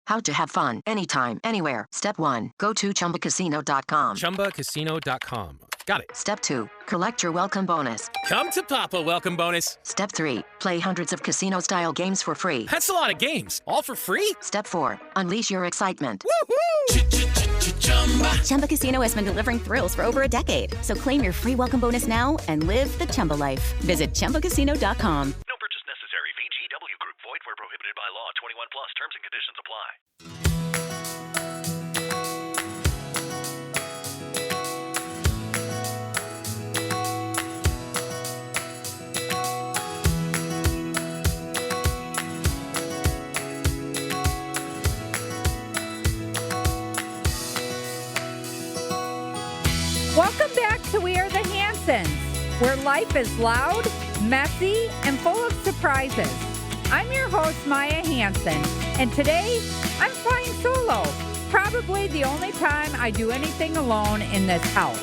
How to have fun anytime, anywhere. Step 1. Go to ChumbaCasino.com. ChumbaCasino.com. Got it. Step 2. Collect your welcome bonus. Come to Papa welcome bonus. Step 3. Play hundreds of casino-style games for free. That's a lot of games. All for free? Step 4. Unleash your excitement. Woohoo! Chumba Casino has been delivering thrills for over a decade. So claim your free welcome bonus now and live the Chumba life. Visit ChumbaCasino.com. No purchase necessary. VGW Group. Void where prohibited by law. 21 plus. Terms and conditions apply. Welcome back to We Are the Hansons, where life is loud, messy, and full of surprises. I'm your host, Maya Hanson, and today I'm flying solo. Probably the only time I do anything alone in this house.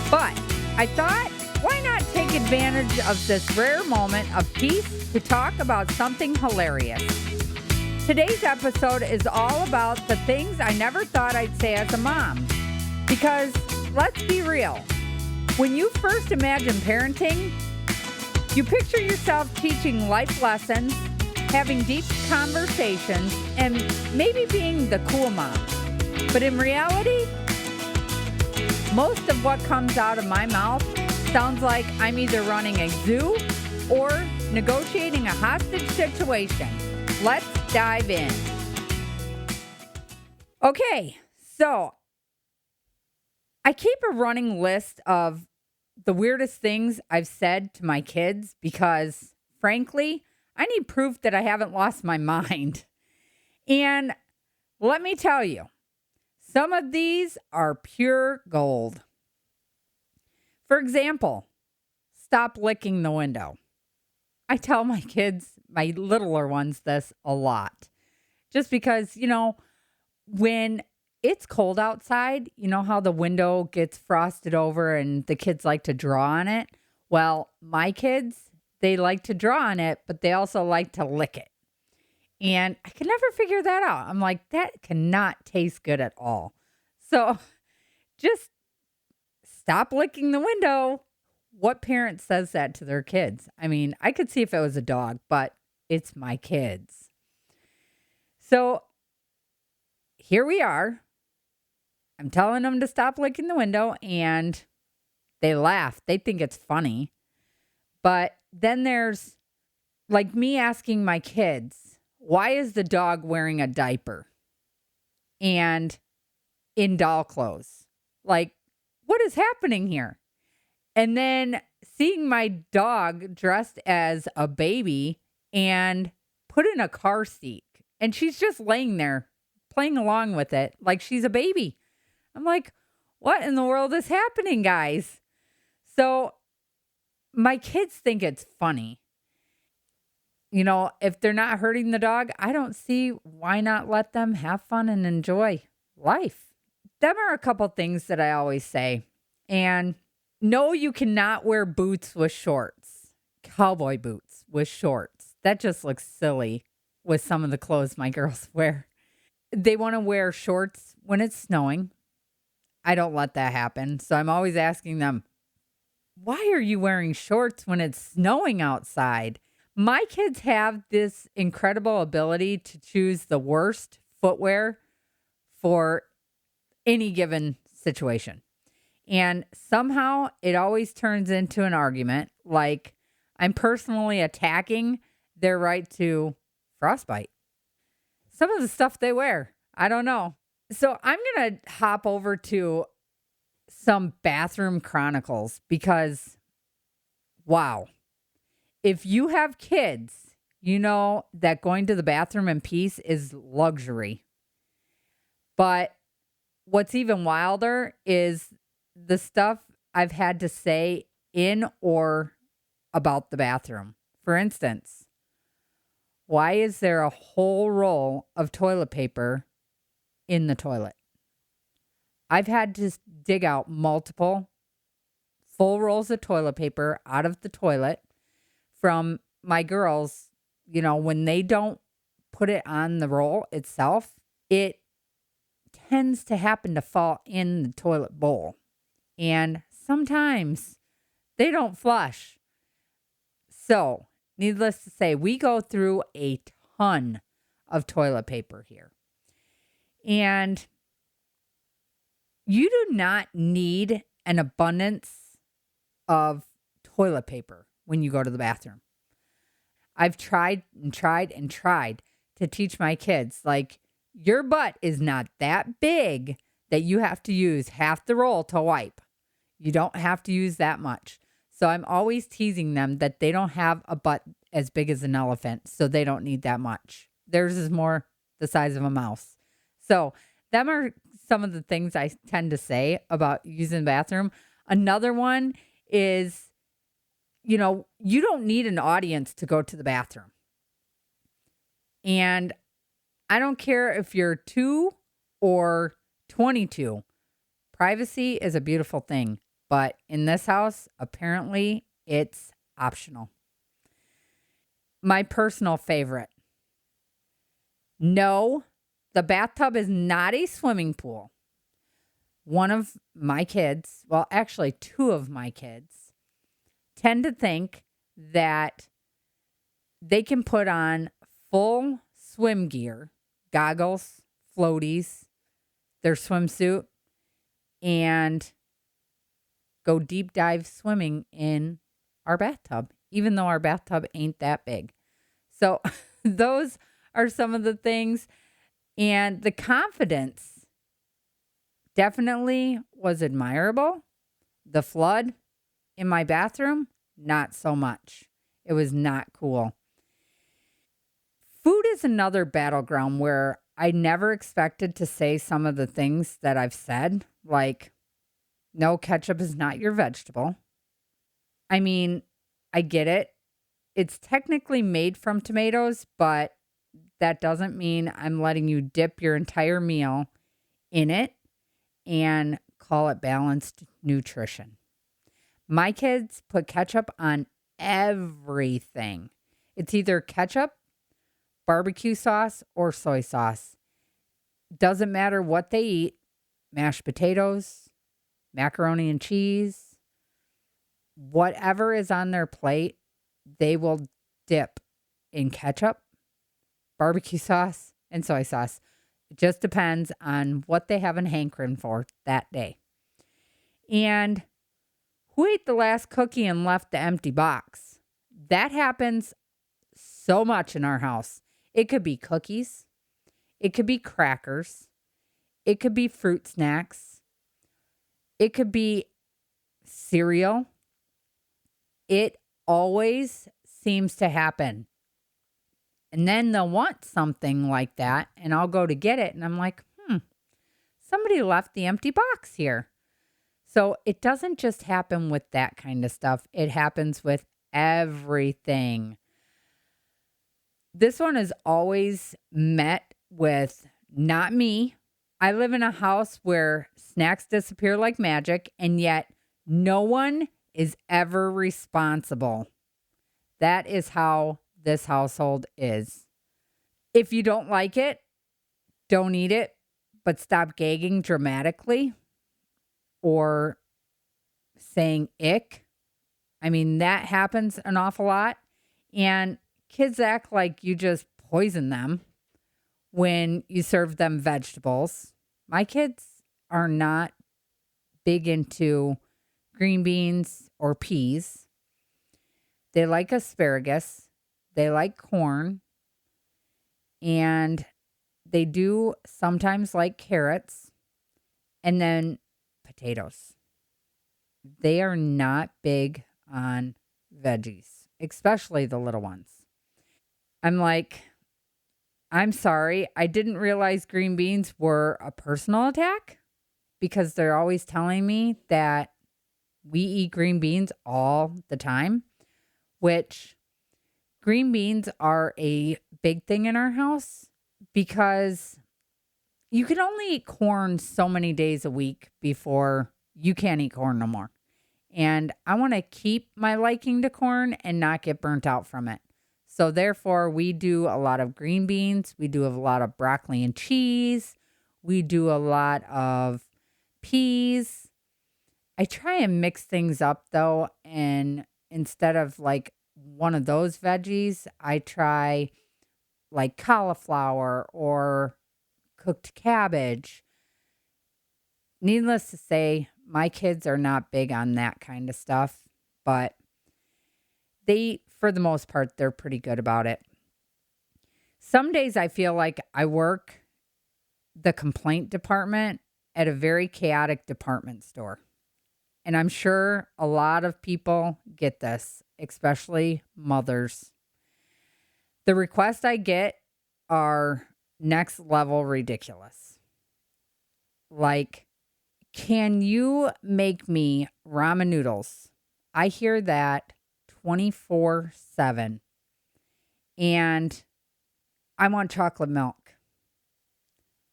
But I thought, why not take advantage of this rare moment of peace to talk about something hilarious? Today's episode is all about the things I never thought I'd say as a mom. Because let's be real. When you first imagine parenting, you picture yourself teaching life lessons, having deep conversations, and maybe being the cool mom. But in reality, most of what comes out of my mouth sounds like I'm either running a zoo or negotiating a hostage situation. Let's dive in. Okay, so I keep a running list of the weirdest things I've said to my kids because, frankly, I need proof that I haven't lost my mind. And let me tell you, some of these are pure gold. For example, stop licking the window. I tell my kids, my littler ones, this a lot. Just because, when it's cold outside, you know how the window gets frosted over and the kids like to draw on it? Well, my kids, they like to draw on it, but they also like to lick it. And I can never figure that out. I'm like, that cannot taste good at all. So just stop licking the window. What parent says that to their kids? I mean, I could see if it was a dog, but it's my kids. So here we are. I'm telling them to stop licking the window, and they laugh. They think it's funny. But then there's like me asking my kids, why is the dog wearing a diaper and in doll clothes? Like, what is happening here? And then seeing my dog dressed as a baby and put in a car seat, and she's just laying there playing along with it like she's a baby. I'm like, what in the world is happening, guys? So my kids think it's funny. If they're not hurting the dog, I don't see why not let them have fun and enjoy life. Them are a couple things that I always say. And no, you cannot wear boots with shorts, cowboy boots with shorts. That just looks silly with some of the clothes my girls wear. They want to wear shorts when it's snowing. I don't let that happen. So I'm always asking them, why are you wearing shorts when it's snowing outside? My kids have this incredible ability to choose the worst footwear for any given situation. And somehow it always turns into an argument, like I'm personally attacking their right to frostbite. Some of the stuff they wear, I don't know. So I'm going to hop over to some bathroom chronicles because, wow, if you have kids, you know that going to the bathroom in peace is luxury. But what's even wilder is the stuff I've had to say in or about the bathroom. For instance, why is there a whole roll of toilet paper in the toilet? I've had to dig out multiple full rolls of toilet paper out of the toilet from my girls, when they don't put it on the roll itself, it tends to happen to fall in the toilet bowl. And sometimes they don't flush. So, needless to say, we go through a ton of toilet paper here. And you do not need an abundance of toilet paper when you go to the bathroom. I've tried to teach my kids, like, your butt is not that big that you have to use half the roll to wipe. You don't have to use that much. So I'm always teasing them that they don't have a butt as big as an elephant, so they don't need that much. Theirs is more the size of a mouse. So them are some of the things I tend to say about using the bathroom. Another one is, you don't need an audience to go to the bathroom. And I don't care if you're 2 or 22. Privacy is a beautiful thing. But in this house, apparently, it's optional. My personal favorite. No, the bathtub is not a swimming pool. One of my kids, well, actually 2 of my kids, tend to think that they can put on full swim gear, goggles, floaties, their swimsuit, and go deep dive swimming in our bathtub, even though our bathtub ain't that big. So those are some of the things. And the confidence definitely was admirable. The flood in my bathroom, not so much. It was not cool. Food is another battleground where I never expected to say some of the things that I've said, like, no, ketchup is not your vegetable. I mean, I get it. It's technically made from tomatoes, but that doesn't mean I'm letting you dip your entire meal in it and call it balanced nutrition. My kids put ketchup on everything. It's either ketchup, barbecue sauce, or soy sauce. Doesn't matter what they eat. Mashed potatoes, macaroni and cheese, whatever is on their plate, they will dip in ketchup, barbecue sauce, and soy sauce. It just depends on what they have an hankering for that day. And who ate the last cookie and left the empty box? That happens so much in our house. It could be cookies. It could be crackers. It could be fruit snacks. It could be cereal. It always seems to happen. And then they'll want something like that, and I'll go to get it, and I'm like, somebody left the empty box here. So it doesn't just happen with that kind of stuff. It happens with everything. This one is always met with, not me. I live in a house where snacks disappear like magic, and yet no one is ever responsible. That is how this household is. If you don't like it, don't eat it, but stop gagging dramatically or saying ick. I mean, that happens an awful lot. And kids act like you just poison them when you serve them vegetables. My kids are not big into green beans or peas. They like asparagus. They like corn. And they do sometimes like carrots. And then potatoes. They are not big on veggies, especially the little ones. I'm like, I'm sorry. I didn't realize green beans were a personal attack because they're always telling me that we eat green beans all the time, which green beans are a big thing in our house because you can only eat corn so many days a week before you can't eat corn no more. And I want to keep my liking to corn and not get burnt out from it. So therefore, we do a lot of green beans. We do a lot of broccoli and cheese. We do a lot of peas. I try and mix things up though. And instead of like one of those veggies, I try like cauliflower or cooked cabbage. Needless to say, my kids are not big on that kind of stuff, but for the most part, they're pretty good about it. Some days I feel like I work the complaint department at a very chaotic department store. And I'm sure a lot of people get this, especially mothers. The requests I get are next level ridiculous. Like, can you make me ramen noodles? I hear that 24/7. And I want chocolate milk.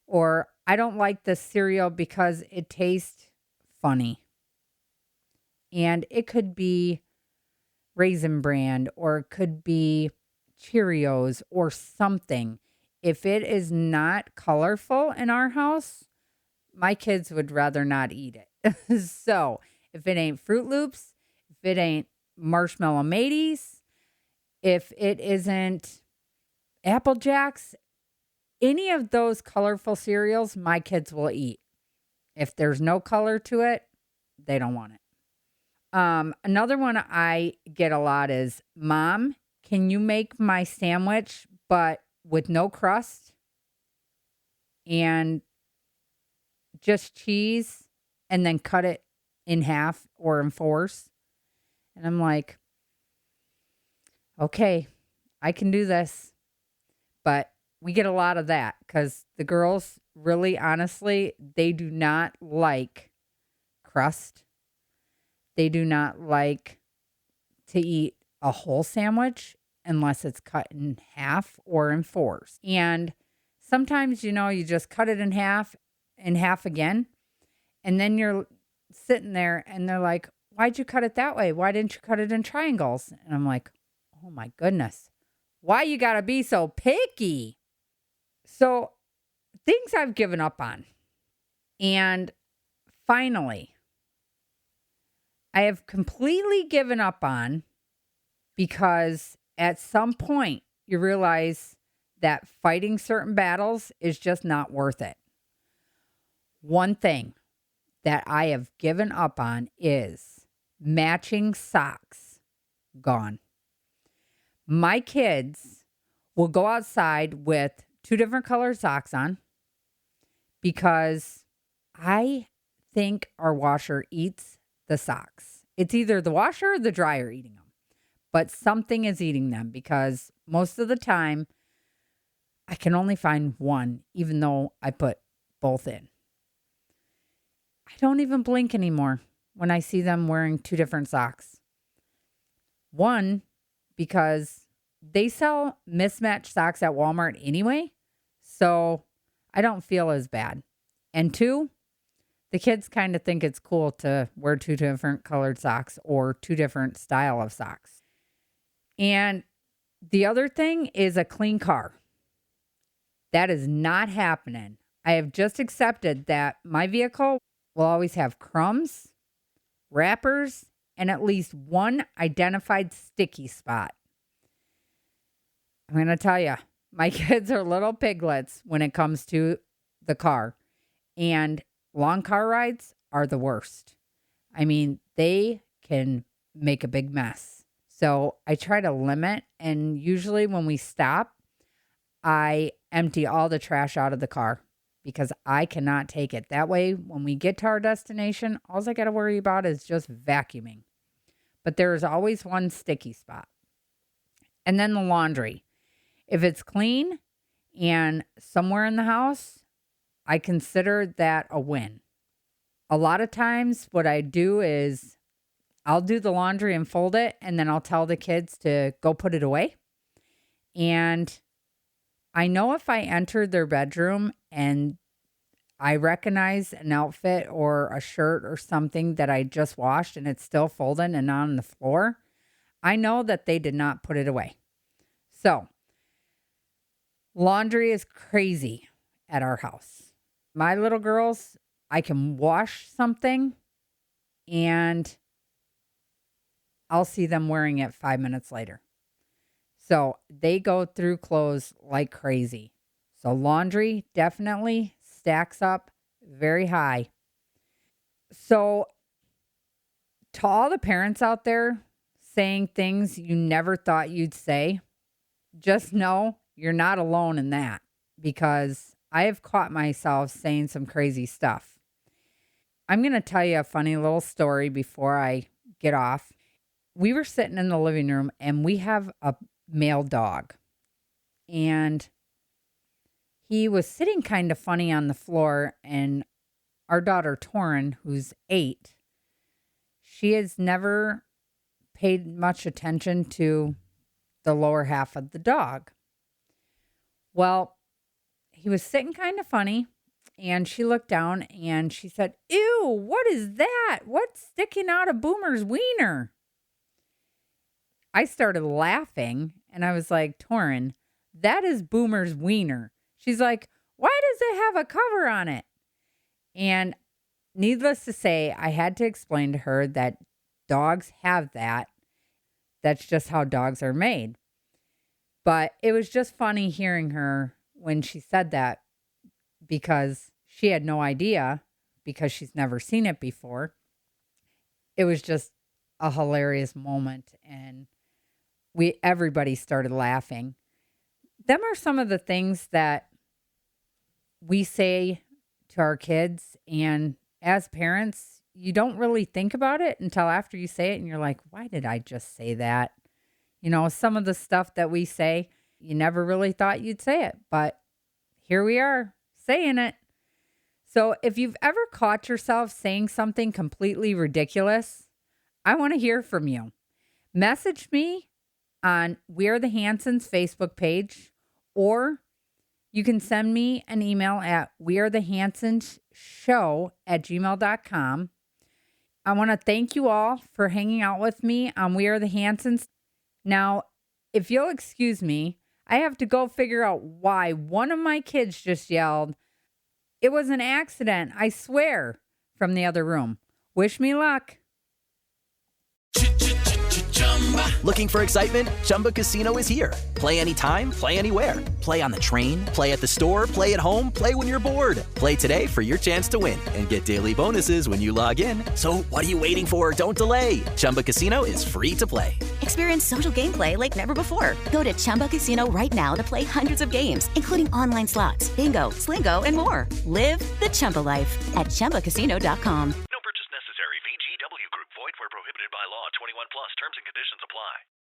Or I don't like this cereal because it tastes funny. And it could be Raisin Bran or it could be Cheerios or something. If it is not colorful in our house, my kids would rather not eat it. So if it ain't Fruit Loops, if it ain't Marshmallow Mateys, if it isn't Apple Jacks, any of those colorful cereals, my kids will eat. If there's no color to it, they don't want it. Another one I get a lot is, Mom, can you make my sandwich, but with no crust and just cheese and then cut it in half or in fours? And I'm like, okay, I can do this. But we get a lot of that because the girls really, honestly, they do not like crust. They do not like to eat a whole sandwich unless it's cut in half or in fours. And sometimes, you just cut it in half again. And then you're sitting there and they're like, why'd you cut it that way? Why didn't you cut it in triangles? And I'm like, oh my goodness, why you gotta be so picky? So things I've given up on. And finally, I have completely given up on because at some point you realize that fighting certain battles is just not worth it. One thing that I have given up on is matching socks. Gone. My kids will go outside with 2 different colored socks on because I think our washer eats the socks. It's either the washer or the dryer eating them, but something is eating them because most of the time I can only find one, even though I put both in. I don't even blink anymore when I see them wearing 2 different socks. One, because they sell mismatched socks at Walmart anyway, so I don't feel as bad. And 2, the kids kind of think it's cool to wear 2 different colored socks or 2 different style of socks. And the other thing is a clean car. That is not happening. I have just accepted that my vehicle will always have crumbs, wrappers, and at least one identified sticky spot. I'm going to tell you, my kids are little piglets when it comes to the car. And long car rides are the worst. I mean, they can make a big mess. So I try to limit. And usually when we stop, I empty all the trash out of the car because I cannot take it. That way, when we get to our destination, all I got to worry about is just vacuuming. But there is always one sticky spot. And then the laundry. If it's clean and somewhere in the house, I consider that a win. A lot of times what I do is I'll do the laundry and fold it, and then I'll tell the kids to go put it away. And I know if I enter their bedroom and I recognize an outfit or a shirt or something that I just washed and it's still folded and on the floor, I know that they did not put it away. So, laundry is crazy at our house. My little girls, I can wash something and I'll see them wearing it 5 minutes later. So they go through clothes like crazy. So laundry definitely stacks up very high. So to all the parents out there saying things you never thought you'd say, just know you're not alone in that, because I have caught myself saying some crazy stuff. I'm going to tell you a funny little story before I get off. We were sitting in the living room and we have a male dog, and he was sitting kind of funny on the floor, and our daughter Torin, who's 8, she has never paid much attention to the lower half of the dog. Well, he was sitting kind of funny, and she looked down and she said, "Ew, what is that? What's sticking out of Boomer's wiener?" I started laughing and I was like, "Torin, that is Boomer's wiener." She's like, "Why does it have a cover on it?" And needless to say, I had to explain to her that dogs have that. That's just how dogs are made. But it was just funny hearing her when she said that, because she had no idea, because she's never seen it before. It was just a hilarious moment, and everybody started laughing. Them are some of the things that we say to our kids, and as parents, you don't really think about it until after you say it, and you're like, why did I just say that? You know, some of the stuff that we say, you never really thought you'd say it, but here we are saying it. So if you've ever caught yourself saying something completely ridiculous, I want to hear from you. Message me on We Are the Hansons Facebook page, or you can send me an email at wearethehansonsshow@gmail.com. I want to thank you all for hanging out with me on We Are the Hansons. Now, if you'll excuse me, I have to go figure out why one of my kids just yelled, "It was an accident, I swear," from the other room. Wish me luck. Looking for excitement? Chumba Casino is here. Play anytime, play anywhere. Play on the train, play at the store, play at home, play when you're bored. Play today for your chance to win and get daily bonuses when you log in. So what are you waiting for? Don't delay. Chumba Casino is free to play. Experience social gameplay like never before. Go to Chumba Casino right now to play hundreds of games, including online slots, bingo, Slingo, and more. Live the Chumba life at ChumbaCasino.com. No purchase necessary. VGW Group. Void where prohibited by law. 21 plus. Terms and conditions apply.